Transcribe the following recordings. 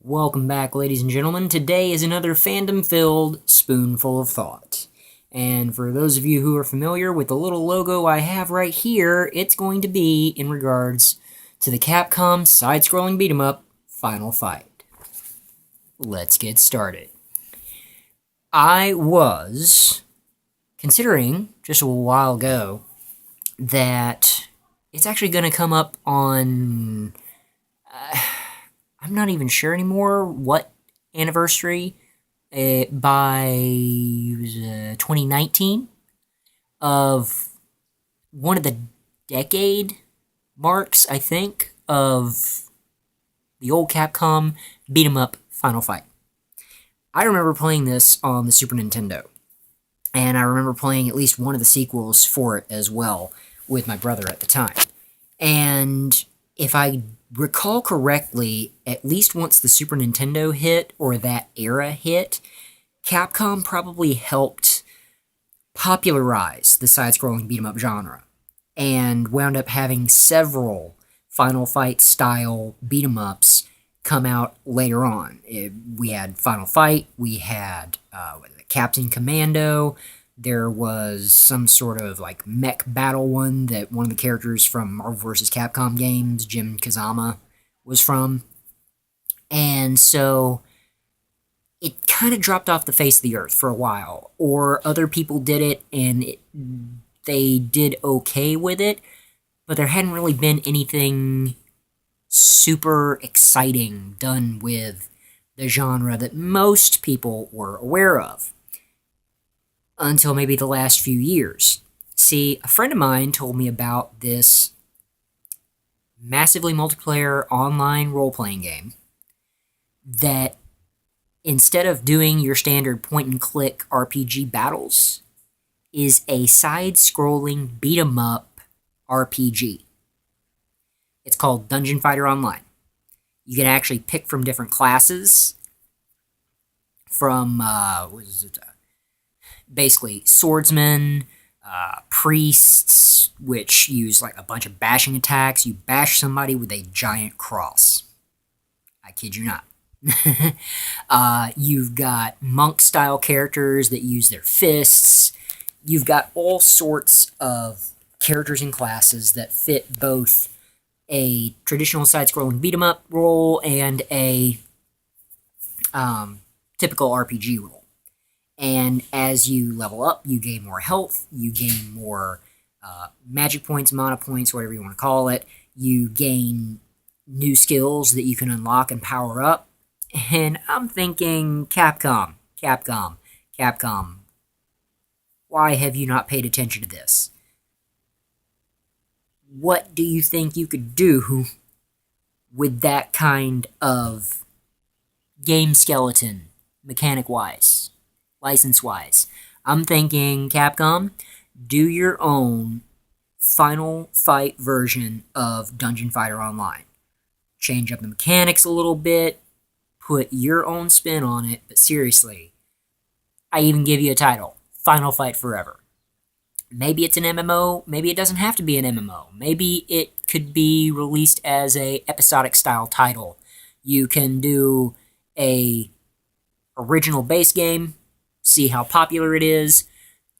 Welcome back, ladies and gentlemen. Today is another fandom-filled Spoonful of Thought. And for those of you who are familiar with the little logo I have right here, it's going to be in regards to the Capcom side-scrolling beat-em-up Final Fight. Let's get started. I was considering, just a while ago, that it's actually going to come up on... I'm not even sure anymore what anniversary by 2019 of one of the decade marks, I think, of the old Capcom beat 'em up Final Fight. I remember playing this on the Super Nintendo, and I remember playing at least one of the sequels for it as well with my brother at the time. And if I recall correctly, at least once the Super Nintendo hit, or that era hit, Capcom probably helped popularize the side-scrolling beat-em-up genre, and wound up having several Final Fight-style beat-em-ups come out later on. We had Final Fight, we had Captain Commando, there was some sort of like mech battle one that one of the characters from Marvel vs. Capcom games, Jim Kazama, was from. And so it kind of dropped off the face of the earth for a while. Or other people did it and they did okay with it, but there hadn't really been anything super exciting done with the genre that most people were aware of. Until maybe the last few years. See, a friend of mine told me about this massively multiplayer online role-playing game that instead of doing your standard point-and-click RPG battles, is a side-scrolling beat-em-up RPG. It's called Dungeon Fighter Online. You can actually pick from different classes, from, basically swordsmen, priests, which use like a bunch of bashing attacks. You bash somebody with a giant cross. I kid you not. You've got monk-style characters that use their fists. You've got all sorts of characters and classes that fit both a traditional side-scrolling beat-em-up role and a typical RPG role. And as you level up, you gain more health, you gain more magic points, mana points, whatever you want to call it. You gain new skills that you can unlock and power up. And I'm thinking, Capcom, why have you not paid attention to this? What do you think you could do with that kind of game skeleton, mechanic-wise? License-wise. I'm thinking, Capcom, do your own Final Fight version of Dungeon Fighter Online. Change up the mechanics a little bit, put your own spin on it, but seriously, I even give you a title, Final Fight Forever. Maybe it's an MMO, maybe it doesn't have to be an MMO. Maybe it could be released as a episodic style title. You can do a original base game, see how popular it is,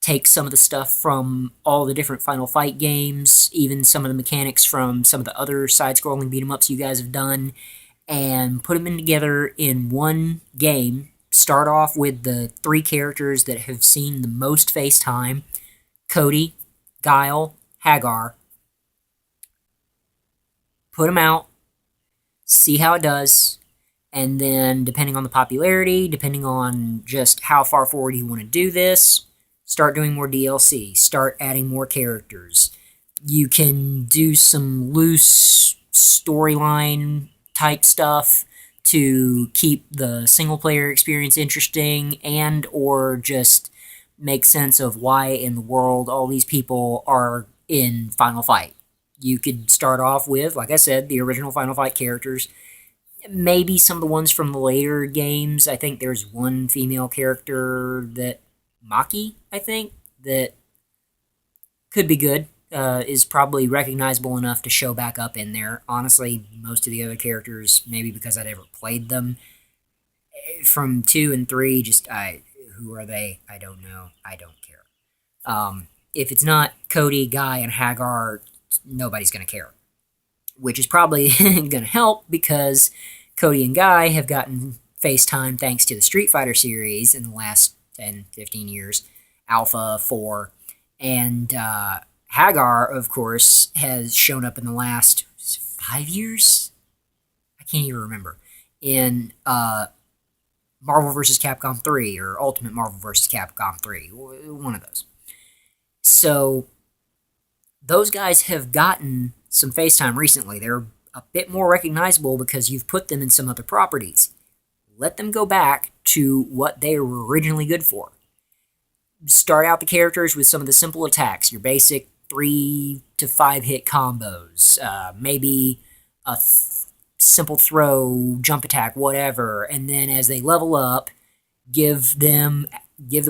take some of the stuff from all the different Final Fight games, even some of the mechanics from some of the other side-scrolling beat-em-ups you guys have done, and put them in together in one game. Start off with the three characters that have seen the most face time: Cody, Guile, Hagar. Put them out, see how it does, and then, depending on the popularity, depending on just how far forward you want to do this, start doing more DLC, start adding more characters. You can do some loose storyline type stuff to keep the single-player experience interesting, and or just make sense of why in the world all these people are in Final Fight. You could start off with, like I said, the original Final Fight characters. Maybe some of the ones from the later games. I think there's one female character that, Maki, I think, that could be good. is probably recognizable enough to show back up in there. Honestly, most of the other characters, maybe because I'd ever played them, from 2 and 3, who are they? I don't know. I don't care. If it's not Cody, Guy, and Hagar, nobody's going to care. Which is probably going to help because Cody and Guy have gotten FaceTime thanks to the Street Fighter series in the last 10, 15 years, Alpha 4. And Hagar, of course, has shown up in the last 5 years? I can't even remember. In Marvel vs. Capcom 3 or Ultimate Marvel vs. Capcom 3. One of those. So, those guys have gotten some FaceTime recently. They're a bit more recognizable because you've put them in some other properties. Let them go back to what they were originally good for. Start out the characters with some of the simple attacks, your basic 3 to 5 hit combos, maybe a simple throw, jump attack, whatever, and then as they level up, give the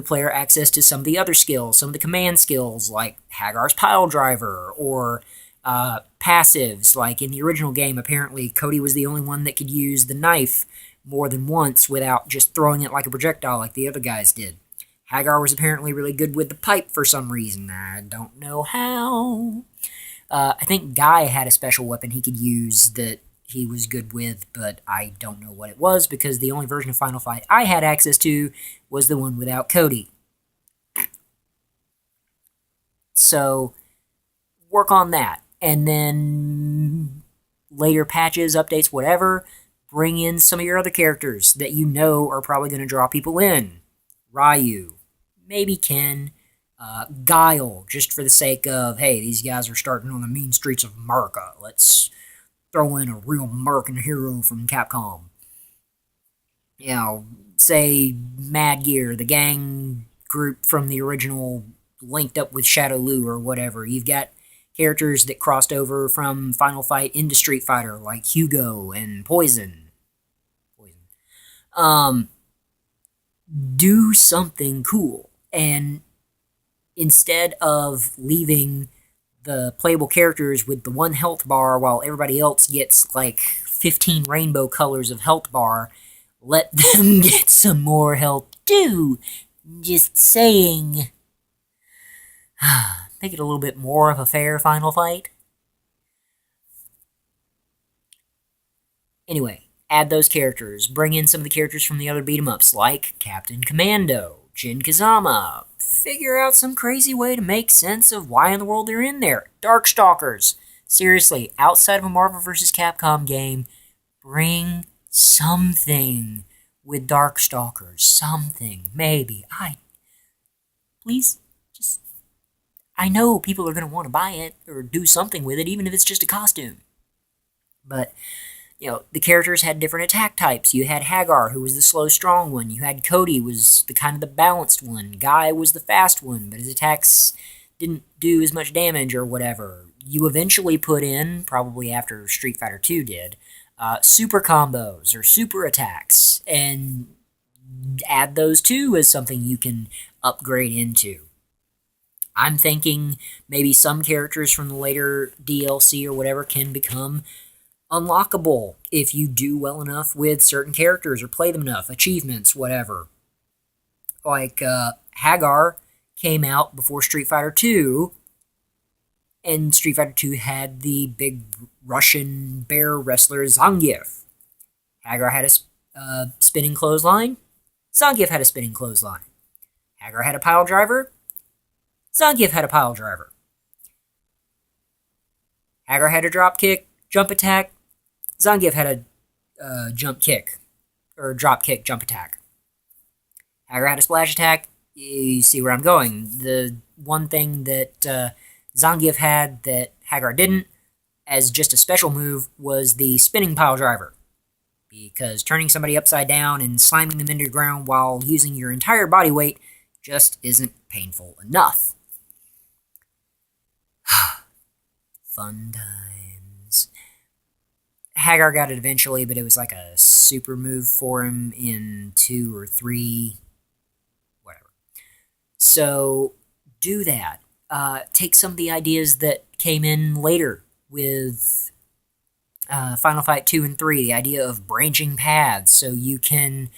player access to some of the other skills, some of the command skills like Hagar's pile driver or passives. Like in the original game, apparently Cody was the only one that could use the knife more than once without just throwing it like a projectile like the other guys did. Hagar was apparently really good with the pipe for some reason. I don't know how. I think Guy had a special weapon he could use that he was good with, but I don't know what it was because the only version of Final Fight I had access to was the one without Cody. So, work on that. And then later patches, updates, whatever, bring in some of your other characters that you know are probably going to draw people in. Ryu, maybe Ken, Guile, just for the sake of, hey, these guys are starting on the mean streets of America. Let's throw in a real American hero from Capcom. You know, say Mad Gear, the gang group from the original, linked up with Shadow Lu or whatever. You've got characters that crossed over from Final Fight into Street Fighter, like Hugo and Poison. Do something cool. And instead of leaving the playable characters with the one health bar while everybody else gets like 15 rainbow colors of health bar, let them get some more health too. Just saying. Make it a little bit more of a fair final fight. Anyway, add those characters. Bring in some of the characters from the other beat-em-ups, like Captain Commando, Jin Kazama. Figure out some crazy way to make sense of why in the world they're in there. Darkstalkers. Seriously, outside of a Marvel vs. Capcom game, bring something with Darkstalkers. Something. Maybe. Please, just... I know people are going to want to buy it or do something with it, even if it's just a costume. But... you know, the characters had different attack types. You had Hagar, who was the slow, strong one. You had Cody, was the kind of the balanced one. Guy was the fast one, but his attacks didn't do as much damage or whatever. You eventually put in, probably after Street Fighter 2 did, super combos or super attacks, and add those too as something you can upgrade into. I'm thinking maybe some characters from the later DLC or whatever can become unlockable if you do well enough with certain characters or play them enough, achievements, whatever. Like Hagar came out before Street Fighter 2, and Street Fighter 2 had the big Russian bear wrestler Zangief. Hagar had a spinning clothesline. Zangief had a spinning clothesline. Hagar had a pile driver. Zangief had a pile driver. Hagar had a drop kick, jump attack. Zangief had a jump kick, or drop kick, jump attack. Hagar had a splash attack. You see where I'm going. The one thing that Zangief had that Hagar didn't, as just a special move, was the spinning pile driver. Because turning somebody upside down and slamming them into the ground while using your entire body weight just isn't painful enough. Fun times. Hagar got it eventually, but it was like a super move for him in 2 or 3. Whatever. So, do that. take some of the ideas that came in later with Final Fight 2 and 3, the idea of branching paths so you can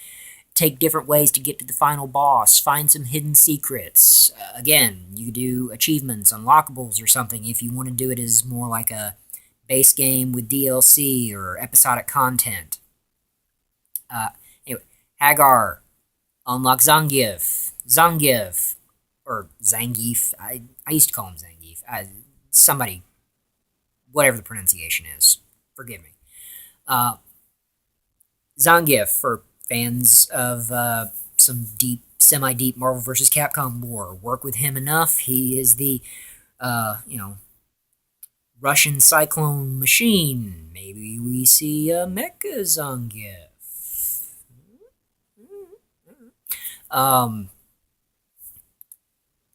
take different ways to get to the final boss, find some hidden secrets. Again, you do achievements, unlockables, or something if you want to do it as more like a base game with DLC or episodic content. Anyway, Hagar, unlock Zangief. Zangief, or Zangief. I used to call him Zangief. Somebody, whatever the pronunciation is, forgive me. Zangief, for fans of some deep, semi-deep Marvel vs. Capcom lore, work with him enough. He is the, Russian cyclone machine. Maybe we see a Mecha Zangief.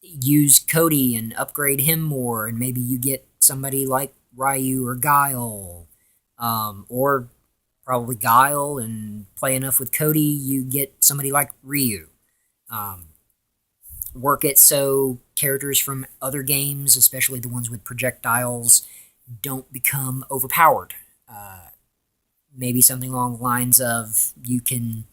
Use Cody and upgrade him more, and maybe you get somebody like Ryu or Guile, or probably Guile, and play enough with Cody, you get somebody like Ryu. Work it so characters from other games, especially the ones with projectiles, don't become overpowered. Maybe something along the lines of you can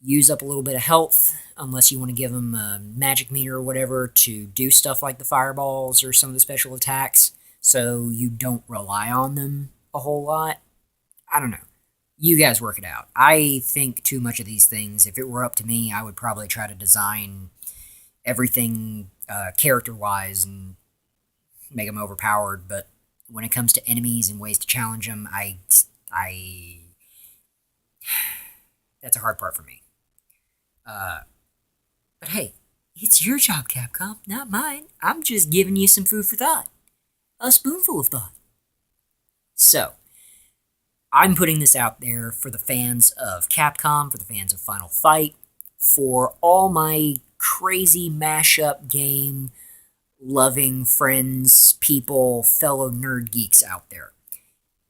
use up a little bit of health, unless you want to give them a magic meter or whatever to do stuff like the fireballs or some of the special attacks, so you don't rely on them a whole lot. I don't know. You guys work it out. I think too much of these things. If it were up to me, I would probably try to design everything character-wise and make them overpowered, but when it comes to enemies and ways to challenge them, that's a hard part for me. But hey, it's your job, Capcom, not mine. I'm just giving you some food for thought. A spoonful of thought. So, I'm putting this out there for the fans of Capcom, for the fans of Final Fight, for all my crazy mashup game loving friends, people, fellow nerd geeks out there.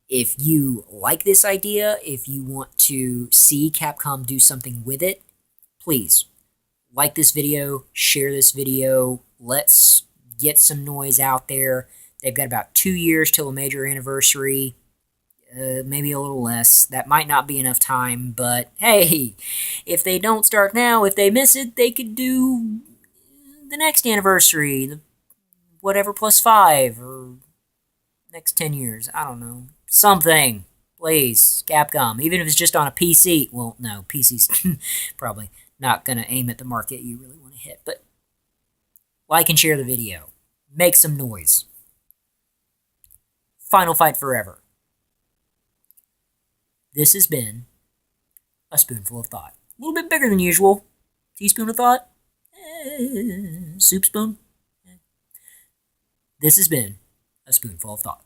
If you like this idea, if you want to see Capcom do something with it, please like this video, share this video, let's get some noise out there. They've got about 2 years till a major anniversary, maybe a little less. That might not be enough time, but hey, if they don't start now, if they miss it, they could do the next anniversary, whatever +5, or next 10 years, I don't know. Something, please, Capcom, even if it's just on a PC. Well, no, PC's probably not going to aim at the market you really want to hit, but like and share the video. Make some noise. Final Fight Forever. This has been a Spoonful of Thought. A little bit bigger than usual. Teaspoon of thought? Soup spoon? This has been a Spoonful of Thought.